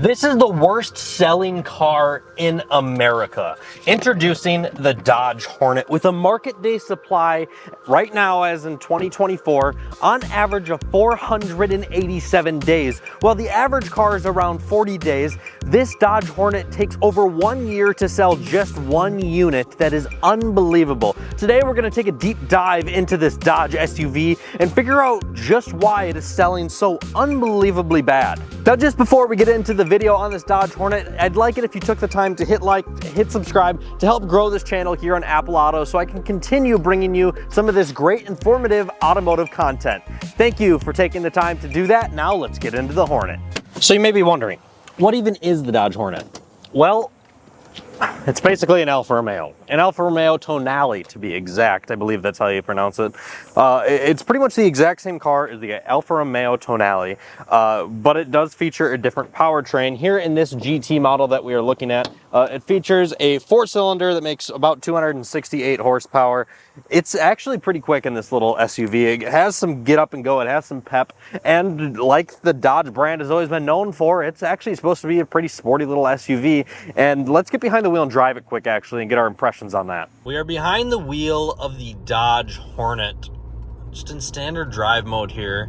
This is the worst selling car in America. Introducing the Dodge Hornet with a market day supply right now, as in 2024, on average of 487 days. While the average car is around 40 days, this Dodge Hornet takes over 1 year to sell just one unit. That is unbelievable. Today we're gonna take a deep dive into this Dodge SUV and figure out just why it is selling so unbelievably bad. Now, just before we get into the video on this Dodge Hornet, I'd like it if you took the time to hit like, hit subscribe to help grow this channel here on Apple Auto so I can continue bringing you some of this great informative automotive content. Thank you for taking the time to do that. Now let's get into the Hornet. So you may be wondering, what even is the Dodge Hornet? Well, it's basically an Alfa Romeo. An Alfa Romeo Tonale, to be exact. I believe that's how you pronounce it. It's pretty much the exact same car as the Alfa Romeo Tonale, but it does feature a different powertrain. Here in this GT model that we are looking at, it features a 4-cylinder that makes about 268 horsepower. It's actually pretty quick in this little SUV. It has some get up and go, it has some pep, and like the Dodge brand has always been known for, it's actually supposed to be a pretty sporty little SUV. And let's get behind the wheel and drive it quick actually and get our impressions on that. We are behind the wheel of the Dodge Hornet, just in standard drive mode here.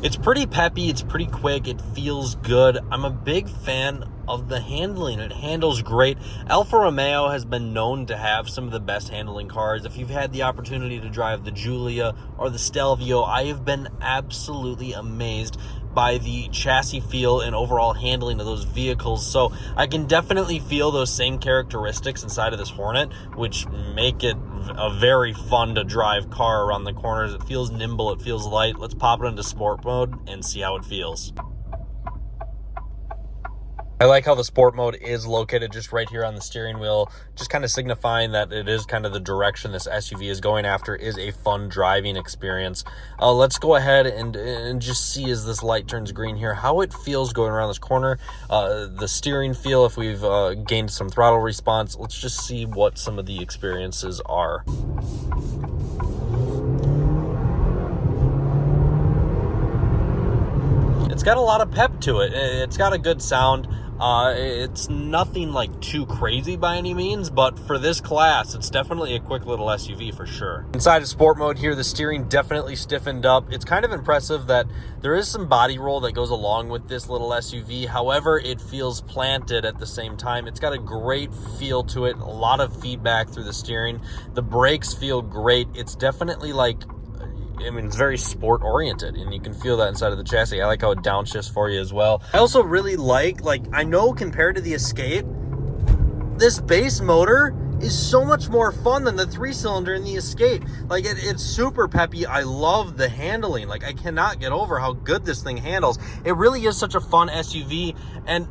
It's pretty peppy, it's pretty quick, it feels good. I'm a big fan of the handling. It handles great. Alfa Romeo has been known to have some of the best handling cars. If you've had the opportunity to drive the Giulia or the Stelvio, I have been absolutely amazed by the chassis feel and overall handling of those vehicles. So I can definitely feel those same characteristics inside of this Hornet, which make it a very fun to drive car around the corners. It feels nimble, it feels light. Let's pop it into sport mode and see how it feels. I like how the sport mode is located just right here on the steering wheel, just kind of signifying that it is kind of the direction this SUV is going after, is a fun driving experience. Let's go ahead and just see, as this light turns green here, how it feels going around this corner. The steering feel, if we've gained some throttle response. Let's just see what some of the experiences are. It's got a lot of pep to it. It's got a good sound. It's nothing like too crazy by any means, but for this class, it's definitely a quick little SUV for sure. Inside of sport mode here, the steering definitely stiffened up. It's kind of impressive that there is some body roll that goes along with this little SUV. However, it feels planted at the same time. It's got a great feel to it, a lot of feedback through the steering. The brakes feel great. It's definitely like, I mean, it's very sport oriented, and you can feel that inside of the chassis. I like how it downshifts for you as well. I also really like I know compared to the Escape, this base motor is so much more fun than the 3-cylinder in the Escape. Like, it's super peppy. I love the handling. Like, I cannot get over how good this thing handles. It really is such a fun SUV, and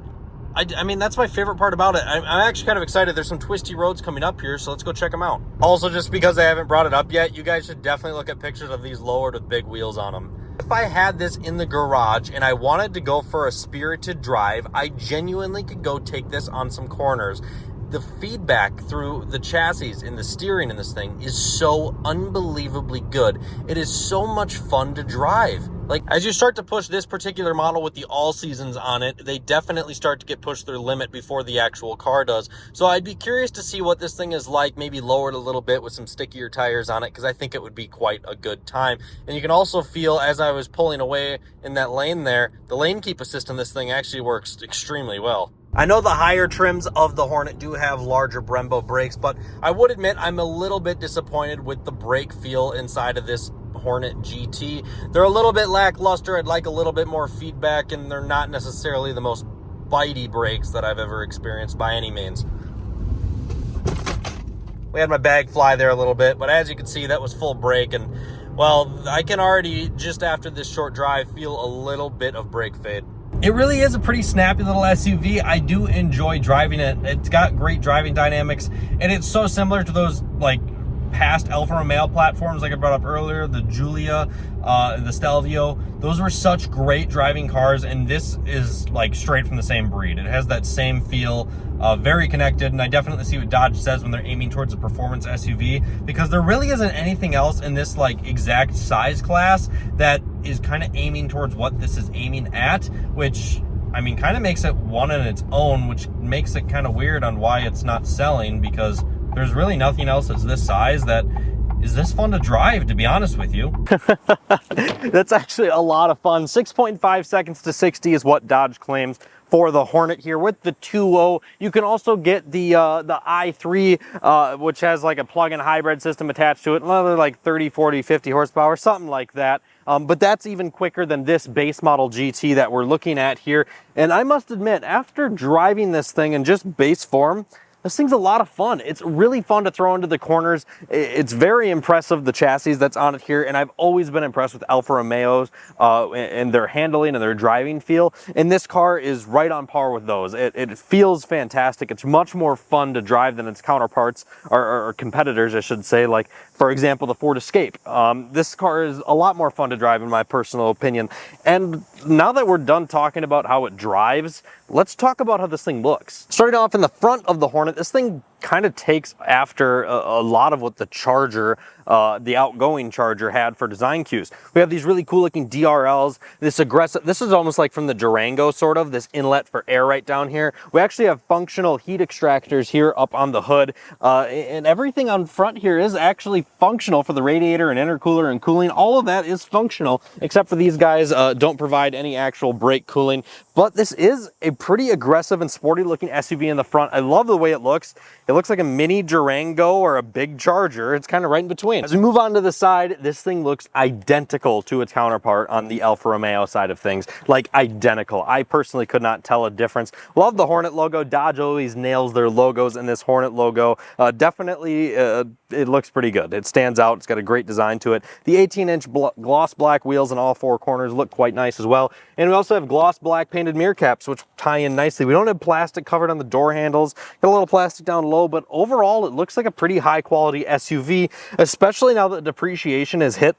I mean, that's my favorite part about it. I'm actually kind of excited. There's some twisty roads coming up here, so let's go check them out. Also, just because I haven't brought it up yet, you guys should definitely look at pictures of these lowered with big wheels on them. If I had this in the garage and I wanted to go for a spirited drive, I genuinely could go take this on some corners. The feedback through the chassis and the steering in this thing is so unbelievably good. It is so much fun to drive. Like, as you start to push this particular model with the all seasons on it, they definitely start to get pushed their limit before the actual car does. So I'd be curious to see what this thing is like, maybe lowered a little bit with some stickier tires on it, because I think it would be quite a good time. And you can also feel, as I was pulling away in that lane there, the lane keep assist in this thing actually works extremely well. I know the higher trims of the Hornet do have larger Brembo brakes, but I would admit I'm a little bit disappointed with the brake feel inside of this Hornet GT. They're a little bit lackluster. I'd like a little bit more feedback, and they're not necessarily the most bitey brakes that I've ever experienced by any means. We had my bag fly there a little bit, but as you can see, that was full brake, and well, I can already, just after this short drive, feel a little bit of brake fade. It really is a pretty snappy little SUV. I do enjoy driving it. It's got great driving dynamics, and it's so similar to those like past Alfa Romeo platforms like I brought up earlier, the Giulia, the Stelvio. Those were such great driving cars, and this is like straight from the same breed. It has that same feel, very connected, and I definitely see what Dodge says when they're aiming towards a performance SUV, because there really isn't anything else in this like exact size class that is kind of aiming towards what this is aiming at, which, I mean, kind of makes it one in its own, which makes it kind of weird on why it's not selling, because there's really nothing else that's this size that is this fun to drive, to be honest with you. That's actually a lot of fun. 6.5 seconds to 60 is what Dodge claims for the Hornet here with the 2.0. You can also get the i3, which has like a plug-in hybrid system attached to it, another like 30, 40, 50 horsepower, something like that. But that's even quicker than this base model GT that we're looking at here. And I must admit, after driving this thing in just base form, this thing's a lot of fun. It's really fun to throw into the corners. It's very impressive, the chassis that's on it here, and I've always been impressed with Alfa Romeos and their handling and their driving feel, and this car is right on par with those. It feels fantastic. It's much more fun to drive than its counterparts, or competitors, I should say, like, for example, the Ford Escape. This car is a lot more fun to drive, in my personal opinion. And now that we're done talking about how it drives, let's talk about how this thing looks. Starting off in the front of the Hornet, this thing kind of takes after a lot of what the Charger, the outgoing Charger, had for design cues. We have these really cool looking DRLs, this aggressive, this is almost like from the Durango sort of, this inlet for air right down here. We actually have functional heat extractors here up on the hood, and everything on front here is actually functional for the radiator and intercooler and cooling. All of that is functional, except for these guys don't provide any actual brake cooling. But this is a pretty aggressive and sporty looking SUV in the front. I love the way it looks. It looks like a mini Durango or a big Charger. It's kind of right in between. As we move on to the side, this thing looks identical to its counterpart on the Alfa Romeo side of things. Like, identical. I personally could not tell a difference. Love the Hornet logo. Dodge always nails their logos, and this Hornet logo definitely, it looks pretty good. It stands out. It's got a great design to it. The 18-inch gloss black wheels in all four corners look quite nice as well. And we also have gloss black painted mirror caps, which tie in nicely. We don't have plastic covered on the door handles. Got a little plastic down low, but overall it looks like a pretty high quality SUV, especially now that depreciation has hit.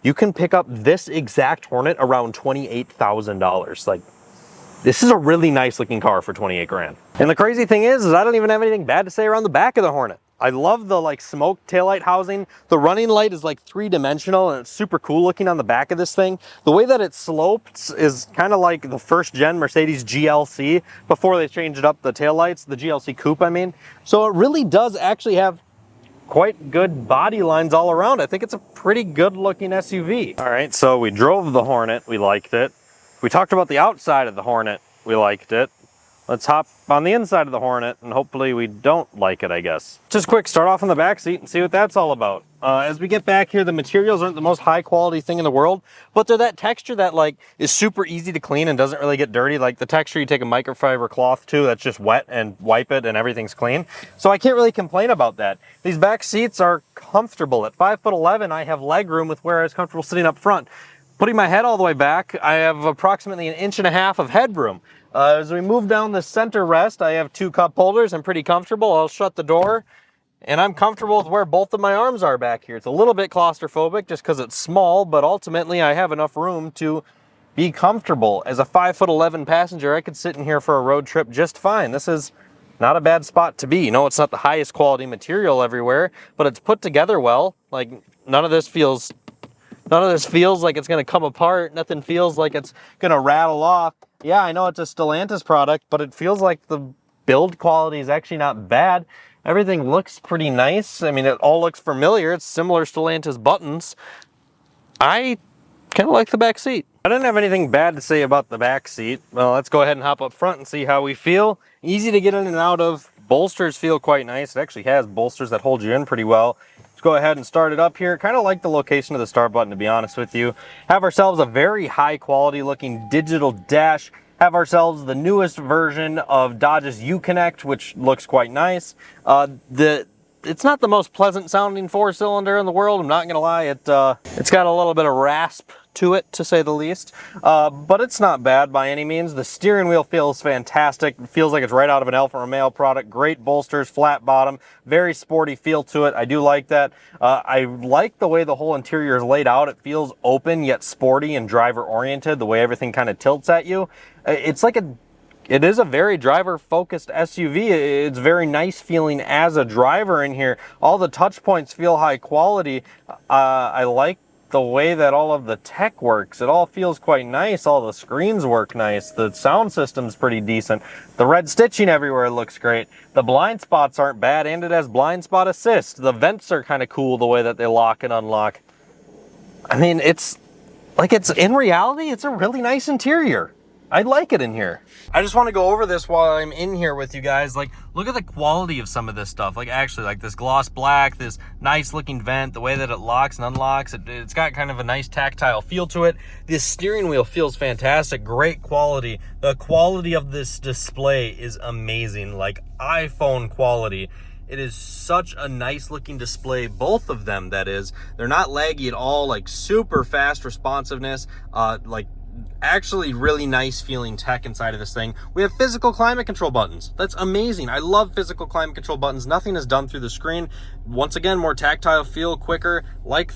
You can pick up this exact Hornet around $28,000. Like, this is a really nice looking car for 28 grand. And the crazy thing is I don't even have anything bad to say around the back of the Hornet. I love the like smoke taillight housing. The running light is like three-dimensional and it's super cool looking on the back of this thing. The way that it slopes is kind of like the first gen Mercedes GLC before they changed it up, the taillights, the GLC Coupe, I mean. So it really does actually have quite good body lines all around. I think it's a pretty good looking SUV. All right, so we drove the Hornet, we liked it. We talked about the outside of the Hornet, we liked it. Let's hop on the inside of the Hornet and hopefully we don't like it, I guess. Just quick, start off in the back seat and see what that's all about. As we get back here, the materials aren't the most high quality thing in the world, but they're that texture that like is super easy to clean and doesn't really get dirty. Like the texture you take a microfiber cloth to that's just wet and wipe it and everything's clean. So I can't really complain about that. These back seats are comfortable. At 5'11", I have leg room with where I was comfortable sitting up front. Putting my head all the way back, I have approximately 1.5 inches of headroom. As we move down the center rest, I have 2 cup holders. I'm pretty comfortable. I'll shut the door, and I'm comfortable with where both of my arms are back here. It's a little bit claustrophobic just because it's small, but ultimately I have enough room to be comfortable. As a 5'11" passenger, I could sit in here for a road trip just fine. This is not a bad spot to be. You know, it's not the highest quality material everywhere, but it's put together well. Like, none of this feels like it's going to come apart. Nothing feels like it's going to rattle off. Yeah, I know it's a Stellantis product, but it feels like the build quality is actually not bad. Everything looks pretty nice. I mean, it all looks familiar. It's similar Stellantis buttons. I kind of like the back seat. I didn't have anything bad to say about the back seat. Well, let's go ahead and hop up front and see how we feel. Easy to get in and out of. Bolsters feel quite nice. It actually has bolsters that hold you in pretty well. Let's go ahead and start it up here. Kind of like the location of the start button, to be honest with you. Have ourselves a very high quality looking digital dash. Have ourselves the newest version of Dodge's Uconnect, which looks quite nice. It's not the most pleasant sounding 4-cylinder in the world, I'm not gonna lie. It's got a little bit of rasp to it, to say the least, but it's not bad by any means. The steering wheel feels fantastic. It feels like it's right out of an Alfa Romeo product. Great bolsters, flat bottom, very sporty feel to it. I do like that. I like the way the whole interior is laid out. It feels open yet sporty and driver oriented, the way everything kind of tilts at you. It is a very driver-focused SUV. It's very nice feeling as a driver in here. All the touch points feel high quality. I like the way that all of the tech works. It all feels quite nice. All the screens work nice. The sound system's pretty decent. The red stitching everywhere looks great. The blind spots aren't bad, and it has blind spot assist. The vents are kind of cool the way that they lock and unlock. I mean, it's in reality, it's a really nice interior. I like it in here. I just want to go over this while I'm in here with you guys. Like, look at the quality of some of this stuff. Like, actually, like this gloss black, this nice looking vent, the way that it locks and unlocks, it's got kind of a nice tactile feel to it. This steering wheel feels fantastic, great quality. The quality of this display is amazing, like iPhone quality. It is such a nice looking display, both of them, that is. They're not laggy at all, like super fast responsiveness, like actually really nice feeling tech inside of this thing. We have physical climate control buttons. That's amazing. I love physical climate control buttons. Nothing is done through the screen. Once again, more tactile feel, quicker. Like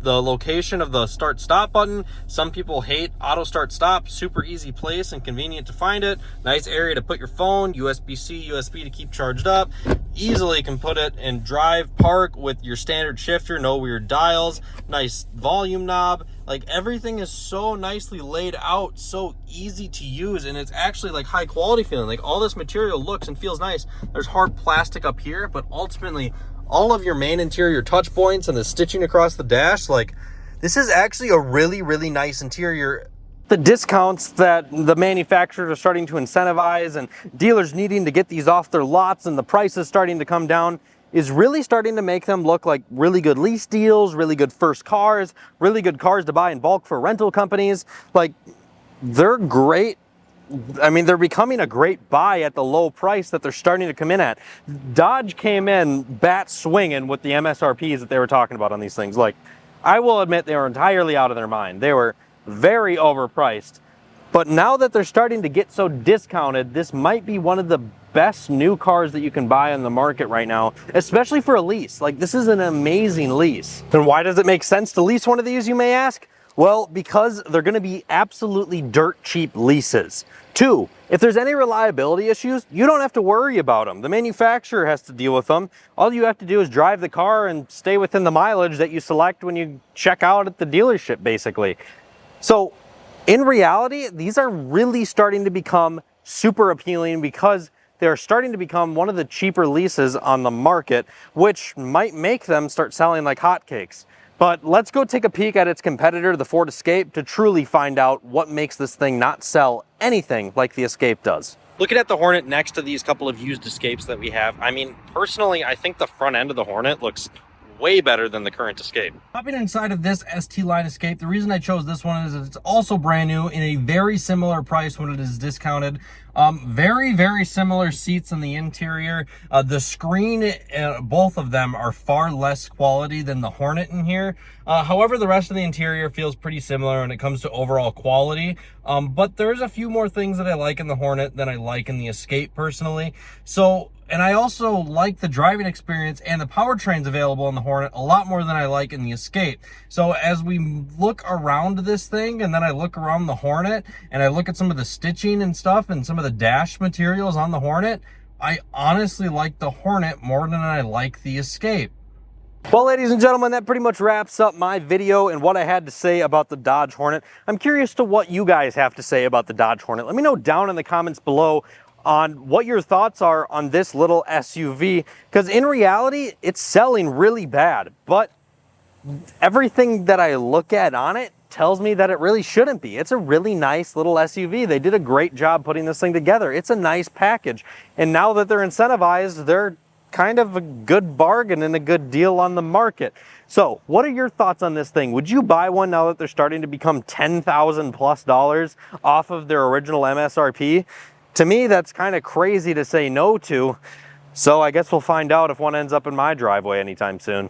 the location of the start stop button. Some people hate auto start stop. Super easy place and convenient to find it. Nice area to put your phone. USB-C, USB to keep charged up. Easily can put it in drive, park with your standard shifter. No weird dials. Nice volume knob. Like, everything is so nicely laid out, so easy to use, and it's actually like high quality feeling. Like, all this material looks and feels nice. There's hard plastic up here, but ultimately all of your main interior touch points and the stitching across the dash, like, this is actually a really, really nice interior. The discounts that the manufacturers are starting to incentivize and dealers needing to get these off their lots and the prices starting to come down is really starting to make them look like really good lease deals, really good first cars, really good cars to buy in bulk for rental companies. Like, they're great. I mean, they're becoming a great buy at the low price that they're starting to come in at. Dodge came in bat swinging with the MSRPs that they were talking about on these things. Like, I will admit they were entirely out of their mind. They were very overpriced. But now that they're starting to get so discounted, this might be one of the best new cars that you can buy on the market right now, especially for a lease. Like, this is an amazing lease. Then why does it make sense to lease one of these, you may ask? Well, because they're going to be absolutely dirt cheap leases. 2, if there's any reliability issues, you don't have to worry about them. The manufacturer has to deal with them. All you have to do is drive the car and stay within the mileage that you select when you check out at the dealership, basically. So in reality, these are really starting to become super appealing because they're starting to become one of the cheaper leases on the market, which might make them start selling like hotcakes. But let's go take a peek at its competitor, the Ford Escape, to truly find out what makes this thing not sell anything like the Escape does. Looking at the Hornet next to these couple of used Escapes that we have, I mean, personally, I think the front end of the Hornet looks way better than the current Escape. Hopping inside of this ST line Escape, the reason I chose this one is it's also brand new in a very similar price when it is discounted. Very, very similar seats in the interior. The screen, both of them are far less quality than the Hornet in here. However, the rest of the interior feels pretty similar when it comes to overall quality. But there's a few more things that I like in the Hornet than I like in the Escape personally. And I also like the driving experience and the powertrains available in the Hornet a lot more than I like in the Escape. So as we look around this thing, and then I look around the Hornet, and I look at some of the stitching and stuff, and some of the dash materials on the Hornet, I honestly like the Hornet more than I like the Escape. Well, ladies and gentlemen, that pretty much wraps up my video and what I had to say about the Dodge Hornet. I'm curious to what you guys have to say about the Dodge Hornet. Let me know down in the comments below on what your thoughts are on this little SUV, because in reality, it's selling really bad, but everything that I look at on it tells me that it really shouldn't be. It's a really nice little SUV. They did a great job putting this thing together. It's a nice package, and now that they're incentivized, they're kind of a good bargain and a good deal on the market. So what are your thoughts on this thing? Would you buy one now that they're starting to become $10,000+ off of their original MSRP? To me, that's kind of crazy to say no to. So I guess we'll find out if one ends up in my driveway anytime soon.